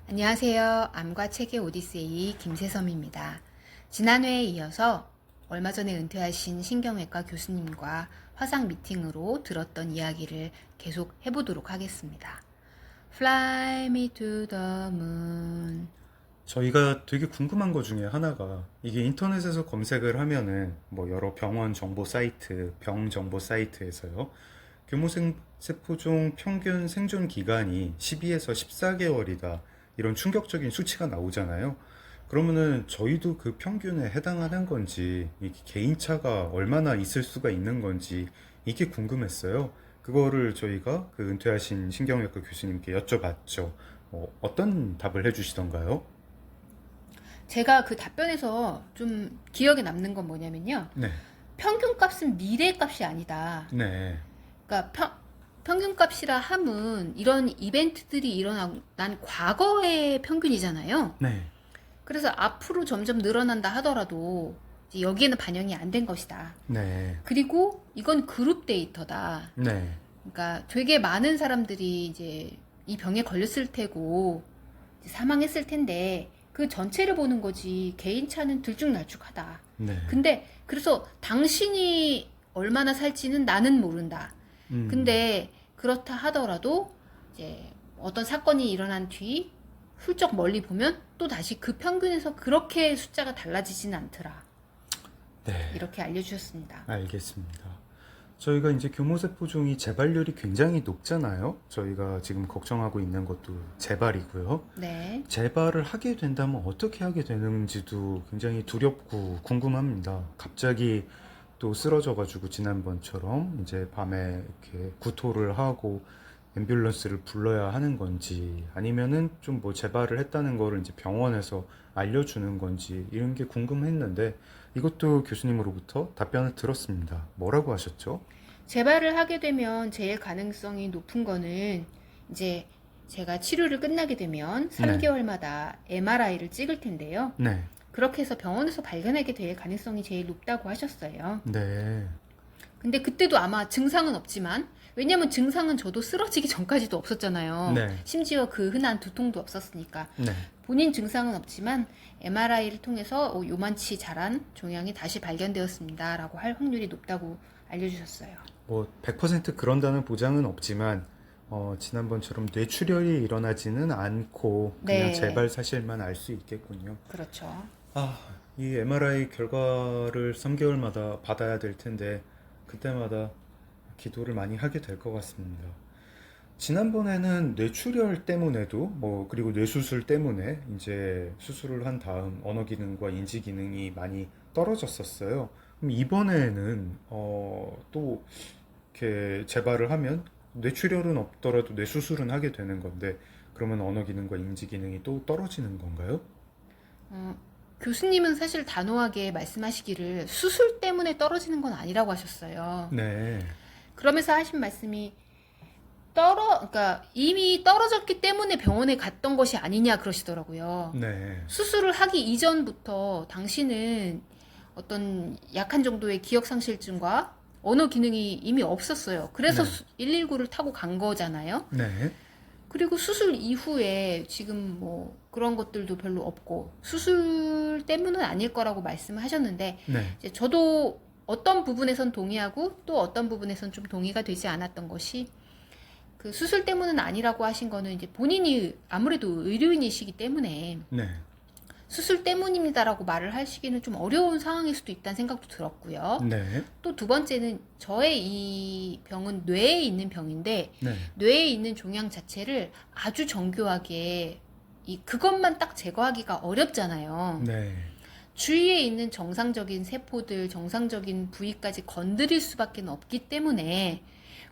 안녕하세요. 암과 책의 오디세이 김세섬입니다. 지난 회에 이어서 얼마 전에 은퇴하신 신경외과 교수님과 화상 미팅으로 들었던 이야기를 계속 해보도록 하겠습니다. Fly me to the moon. 저희가 되게 궁금한 것 중에 하나가 이게 인터넷에서 검색을 하면은 뭐 여러 병원 정보 사이트, 병 정보 사이트에서요. 세포종 평균 생존 기간이 12에서 14개월이다. 이런 충격적인 수치가 나오잖아요. 그러면은 저희도 그 평균에 해당하는 건지, 이게 개인차가 얼마나 있을 수가 있는 건지 이게 궁금했어요. 그거를 저희가 그 은퇴하신 신경외과 교수님께 여쭤봤죠. 어떤 답을 해주시던가요? 제가 그 답변에서 좀 기억에 남는 건 뭐냐면요. 네. 평균값은 미래값이 아니다. 네, 그러니까 평균값이라 함은 이런 이벤트들이 일어난 과거의 평균이잖아요. 네, 그래서 앞으로 점점 늘어난다 하더라도 이제 여기에는 반영이 안 된 것이다. 네, 그리고 이건 그룹 데이터다. 네, 그러니까 되게 많은 사람들이 이제 이 병에 걸렸을 테고 이제 사망했을 텐데 그 전체를 보는 거지 개인차는 들쭉날쭉하다. 네, 근데 그래서 당신이 얼마나 살지는 나는 모른다. 음, 근데 그렇다 하더라도 이제 어떤 사건이 일어난 뒤 훌쩍 멀리 보면 또 다시 그 평균에서 그렇게 숫자가 달라지진 않더라. 네, 이렇게 알려주셨습니다. 알겠습니다. 저희가 이제 교모세포종이 재발률이 굉장히 높잖아요. 저희가 지금 걱정하고 있는 것도 재발이고요. 네. 재발을 하게 된다면 어떻게 하게 되는지도 굉장히 두렵고 궁금합니다. 갑자기 또 쓰러져가지고 지난번처럼 이제 밤에 이렇게 구토를 하고 앰뷸런스를 불러야 하는 건지 아니면은 좀 뭐 재발을 했다는 거를 이제 병원에서 알려주는 건지 이런 게 궁금했는데 이것도 교수님으로부터 답변을 들었습니다. 뭐라고 하셨죠? 재발을 하게 되면 제일 가능성이 높은 거는 이제 제가 치료를 끝나게 되면 네, 3개월마다 MRI를 찍을 텐데요. 네, 그렇게 해서 병원에서 발견하게 될 가능성이 제일 높다고 하셨어요. 네, 근데 그때도 아마 증상은 없지만, 왜냐면 증상은 저도 쓰러지기 전까지도 없었잖아요. 네, 심지어 그 흔한 두통도 없었으니까. 네. 본인 증상은 없지만 MRI를 통해서 요만치 자란 종양이 다시 발견되었습니다. 라고 할 확률이 높다고 알려주셨어요. 뭐 100% 그런다는 보장은 없지만 지난번처럼 뇌출혈이 일어나지는 않고 그냥 네, 재발 사실만 알 수 있겠군요. 그렇죠. 아, 이 MRI 결과를 3개월마다 받아야 될 텐데 그때마다 기도를 많이 하게 될 것 같습니다. 지난번에는 뇌출혈 때문에도 그리고 뇌수술 때문에 이제 수술을 한 다음 언어 기능과 인지 기능이 많이 떨어졌었어요. 그럼 이번에는 또 이렇게 재발을 하면 뇌출혈은 없더라도 뇌수술은 하게 되는 건데 그러면 언어 기능과 인지 기능이 또 떨어지는 건가요? 어, 교수님은 사실 단호하게 말씀하시기를 수술 때문에 떨어지는 건 아니라고 하셨어요. 네, 그러면서 하신 말씀이 그러니까 이미 떨어졌기 때문에 병원에 갔던 것이 아니냐 그러시더라고요. 네, 수술을 하기 이전부터 당신은 어떤 약한 정도의 기억상실증과 언어 기능이 이미 없었어요. 그래서 네, 119를 타고 간 거잖아요. 네, 그리고 수술 이후에 지금 뭐 그런 것들도 별로 없고 수술 때문은 아닐 거라고 말씀을 하셨는데 네, 이제 저도 어떤 부분에선 동의하고 또 어떤 부분에선 좀 동의가 되지 않았던 것이 그 수술 때문은 아니라고 하신 거는 이제 본인이 아무래도 의료인이시기 때문에 네, 수술 때문입니다라고 말을 하시기는 좀 어려운 상황일 수도 있다는 생각도 들었고요. 네, 또 두 번째는 저의 이 병은 뇌에 있는 병인데 네, 뇌에 있는 종양 자체를 아주 정교하게 그것만 딱 제거하기가 어렵잖아요. 네, 주위에 있는 정상적인 세포들, 정상적인 부위까지 건드릴 수밖에 없기 때문에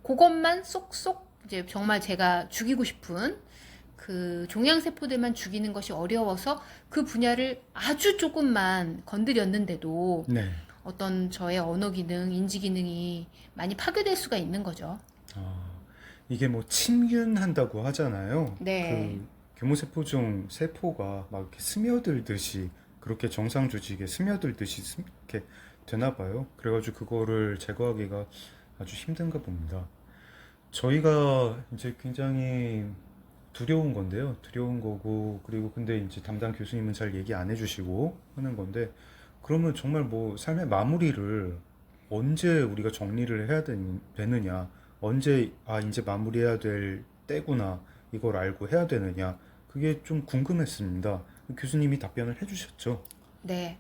그것만 쏙쏙 이제 정말 제가 죽이고 싶은 그 종양 세포들만 죽이는 것이 어려워서 그 분야를 아주 조금만 건드렸는데도 네. 어떤 저의 언어 기능, 인지 기능이 많이 파괴될 수가 있는 거죠. 아, 이게 뭐 침균한다고 하잖아요. 네. 그 교모세포종 세포가 막 이렇게 스며들듯이 그렇게 정상 조직에 스며들듯이 이렇게 되나 봐요. 그래가지고 그거를 제거하기가 아주 힘든가 봅니다. 저희가 이제 굉장히 두려운 건데요. 두려운 거고, 그리고 근데 이제 담당 교수님은 잘 얘기 안 해주시고 하는 건데, 그러면 정말 뭐 삶의 마무리를 언제 우리가 정리를 해야 되느냐, 언제, 아, 이제 마무리해야 될 때구나, 이걸 알고 해야 되느냐, 그게 좀 궁금했습니다. 교수님이 답변을 해주셨죠. 네.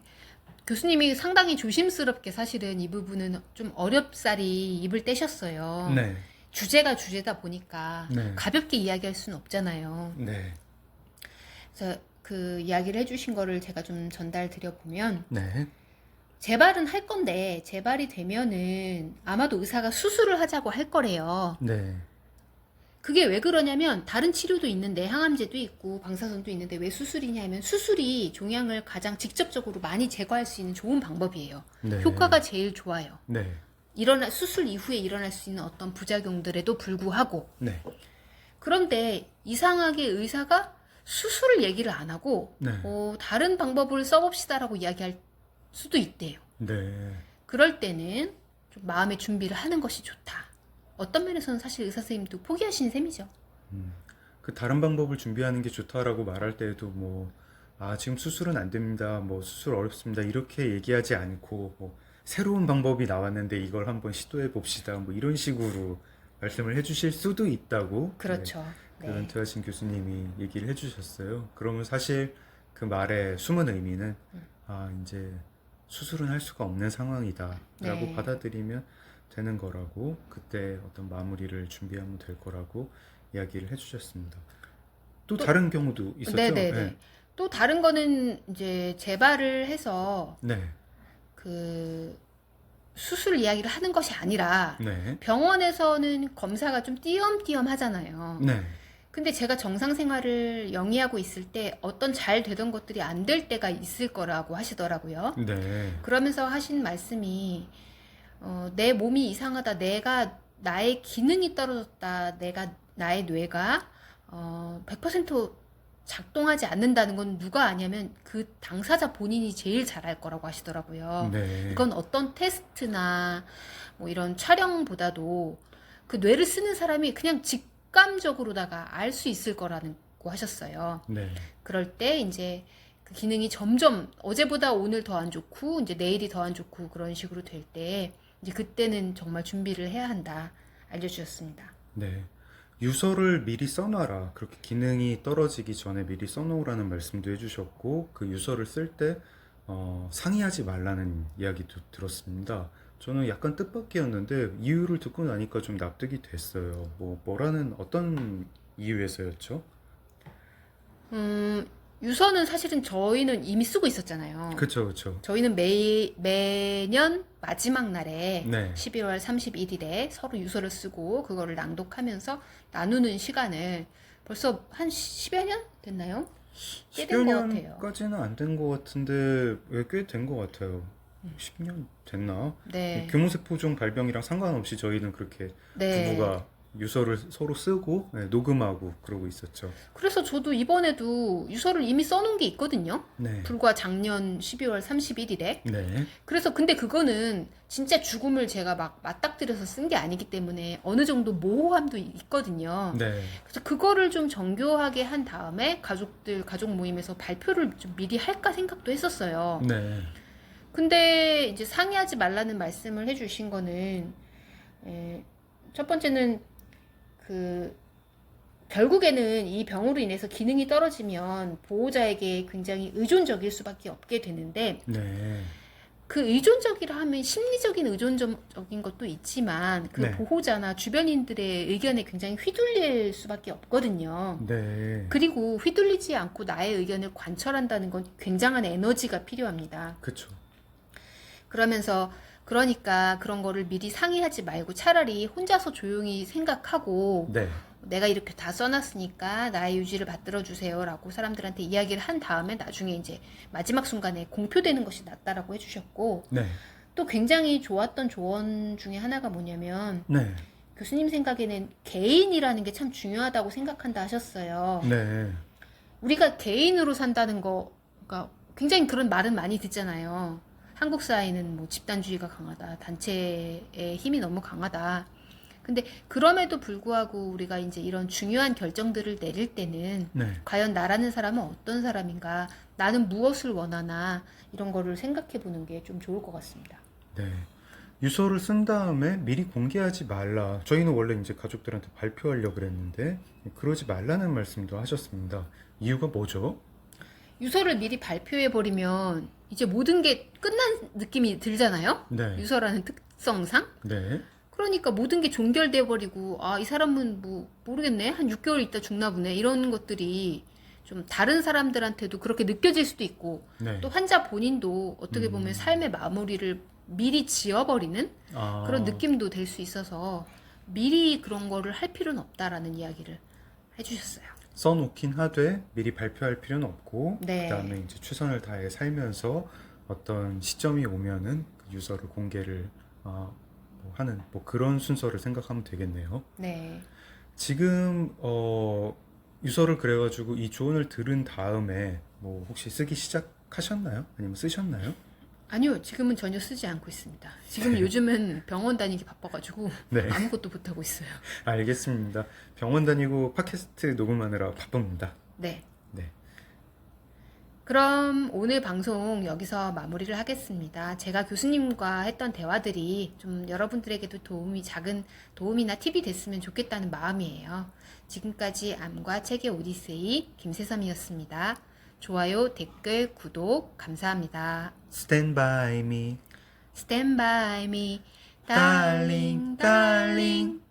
교수님이 상당히 조심스럽게 사실은 이 부분은 좀 어렵사리 입을 떼셨어요. 네, 주제가 주제다 보니까 네, 가볍게 이야기할 수는 없잖아요. 네, 그래서 그 이야기를 해주신 거를 제가 좀 전달 드려보면, 네, 재발은 할 건데 재발이 되면은 아마도 의사가 수술을 하자고 할 거래요. 네, 그게 왜 그러냐면 다른 치료도 있는데 항암제도 있고 방사선도 있는데 왜 수술이냐 하면 수술이 종양을 가장 직접적으로 많이 제거할 수 있는 좋은 방법이에요. 네, 효과가 제일 좋아요. 네, 수술 이후에 일어날 수 있는 어떤 부작용들에도 불구하고. 네, 그런데 이상하게 의사가 수술을 얘기를 안 하고 네, 다른 방법을 써봅시다라고 이야기할 수도 있대요. 네. 그럴 때는 좀 마음의 준비를 하는 것이 좋다. 어떤 면에서는 사실 의사 선생님도 포기하신 셈이죠. 그 다른 방법을 준비하는 게 좋다라고 말할 때에도 뭐, 아, 지금 수술은 안 됩니다. 뭐, 수술 어렵습니다. 이렇게 얘기하지 않고, 뭐, 새로운 방법이 나왔는데 이걸 한번 시도해 봅시다. 뭐, 이런 식으로 말씀을 해주실 수도 있다고. 그렇죠. 그 네. 은퇴하신 교수님이 얘기를 해주셨어요. 그러면 사실 그 말의 숨은 의미는, 아, 이제 수술은 할 수가 없는 상황이다. 라고 네. 받아들이면 되는 거라고, 그때 어떤 마무리를 준비하면 될 거라고 이야기를 해주셨습니다. 또 다른 경우도 있었죠? 네네네. 네. 또 다른 거는 이제 재발을 해서 네. 그 수술 이야기를 하는 것이 아니라 네. 병원에서는 검사가 좀 띄엄띄엄 하잖아요. 네. 근데 제가 정상 생활을 영위하고 있을 때 어떤 잘 되던 것들이 안 될 때가 있을 거라고 하시더라고요. 네. 그러면서 하신 말씀이 내 몸이 이상하다. 나의 기능이 떨어졌다. 나의 뇌가 100% 작동하지 않는다는 건 누가 아냐면 그 당사자 본인이 제일 잘할 거라고 하시더라고요. 네. 이건 어떤 테스트나 뭐 이런 촬영보다도 그 뇌를 쓰는 사람이 그냥 직감적으로다가 알 수 있을 거라고 하셨어요. 네. 그럴 때 이제 그 기능이 점점 어제보다 오늘 더 안 좋고 이제 내일이 더 안 좋고 그런 식으로 될 때 이제 그때는 정말 준비를 해야 한다 알려주셨습니다. 네. 유서를 미리 써놔라. 그렇게 기능이 떨어지기 전에 미리 써놓으라는 말씀도 해주셨고, 그 유서를 쓸 때, 상의하지 말라는 이야기도 들었습니다. 저는 약간 뜻밖이었는데, 이유를 듣고 나니까 좀 납득이 됐어요. 어떤 이유에서였죠? 유서는 사실은 저희는 이미 쓰고 있었잖아요. 그쵸, 그쵸. 저희는 매년 마지막 날에 네. 11월 31일에 서로 유서를 쓰고 그거를 낭독하면서 나누는 시간을 벌써 한 10여 년 됐나요? 꽤 된 것 같아요. 10여년까지는 안 된 것 같은데, 왜 꽤 된 것 같아요. 10년 됐나? 네. 교무세포종 발병이랑 상관없이 저희는 그렇게 네. 부부가 유서를 서로 쓰고 녹음하고 그러고 있었죠. 그래서 저도 이번에도 유서를 이미 써놓은 게 있거든요. 네. 불과 작년 12월 31일에. 네. 그래서 근데 그거는 진짜 죽음을 제가 막 맞닥뜨려서 쓴 게 아니기 때문에 어느 정도 모호함도 있거든요. 네. 그래서 그거를 좀 정교하게 한 다음에 가족 모임에서 발표를 좀 미리 할까 생각도 했었어요. 네. 근데 이제 상의하지 말라는 말씀을 해주신 거는 첫 번째는 결국에는 이 병으로 인해서 기능이 떨어지면 보호자에게 굉장히 의존적일 수밖에 없게 되는데 네. 그 의존적이라 하면 심리적인 의존적인 것도 있지만 그 네. 보호자나 주변인들의 의견에 굉장히 휘둘릴 수밖에 없거든요. 네. 그리고 휘둘리지 않고 나의 의견을 관철한다는 건 굉장한 에너지가 필요합니다. 그쵸. 그러니까 그런 거를 미리 상의하지 말고 차라리 혼자서 조용히 생각하고 네. 내가 이렇게 다 써놨으니까 나의 유지를 받들어 주세요라고 사람들한테 이야기를 한 다음에 나중에 이제 마지막 순간에 공표되는 것이 낫다라고 해주셨고 네. 또 굉장히 좋았던 조언 중에 하나가 뭐냐면 네. 교수님 생각에는 개인이라는 게 참 중요하다고 생각한다 하셨어요. 네. 우리가 개인으로 산다는 거가 굉장히 그런 말은 많이 듣잖아요. 한국 사회는 뭐 집단주의가 강하다, 단체의 힘이 너무 강하다. 근데 그럼에도 불구하고 우리가 이제 이런 중요한 결정들을 내릴 때는 네. 과연 나라는 사람은 어떤 사람인가, 나는 무엇을 원하나 이런 거를 생각해 보는 게 좀 좋을 것 같습니다. 네. 유서를 쓴 다음에 미리 공개하지 말라. 저희는 원래 이제 가족들한테 발표하려고 그랬는데 그러지 말라는 말씀도 하셨습니다. 이유가 뭐죠? 유서를 미리 발표해 버리면 이제 모든 게 끝난 느낌이 들잖아요. 네. 유서라는 특성상. 네. 그러니까 모든 게 종결돼 버리고 아, 이 사람은 뭐 모르겠네. 한 6개월 있다 죽나 보네. 이런 것들이 좀 다른 사람들한테도 그렇게 느껴질 수도 있고 네. 또 환자 본인도 어떻게 보면 삶의 마무리를 미리 지어버리는 아, 그런 느낌도 될 수 있어서 미리 그런 거를 할 필요는 없다라는 이야기를 해주셨어요. 써놓긴 하되 미리 발표할 필요는 없고 네. 그다음에 이제 최선을 다해 살면서 어떤 시점이 오면은 그 유서를 공개를 뭐 하는 뭐 그런 순서를 생각하면 되겠네요. 네. 지금 유서를 그래가지고 이 조언을 들은 다음에 뭐 혹시 쓰기 시작하셨나요? 아니면 쓰셨나요? 아니요, 지금은 전혀 쓰지 않고 있습니다. 지금 요즘은 병원 다니기 바빠가지고 네. 아무것도 못하고 있어요. 알겠습니다. 병원 다니고 팟캐스트 녹음하느라 바쁩니다. 네. 네. 그럼 오늘 방송 여기서 마무리를 하겠습니다. 제가 교수님과 했던 대화들이 좀 여러분들에게도 작은 도움이나 팁이 됐으면 좋겠다는 마음이에요. 지금까지 암과 책의 오디세이 김세섬이었습니다. 좋아요, 댓글, 구독 감사합니다. Stand by me. Stand by me, Darling, darling, darling.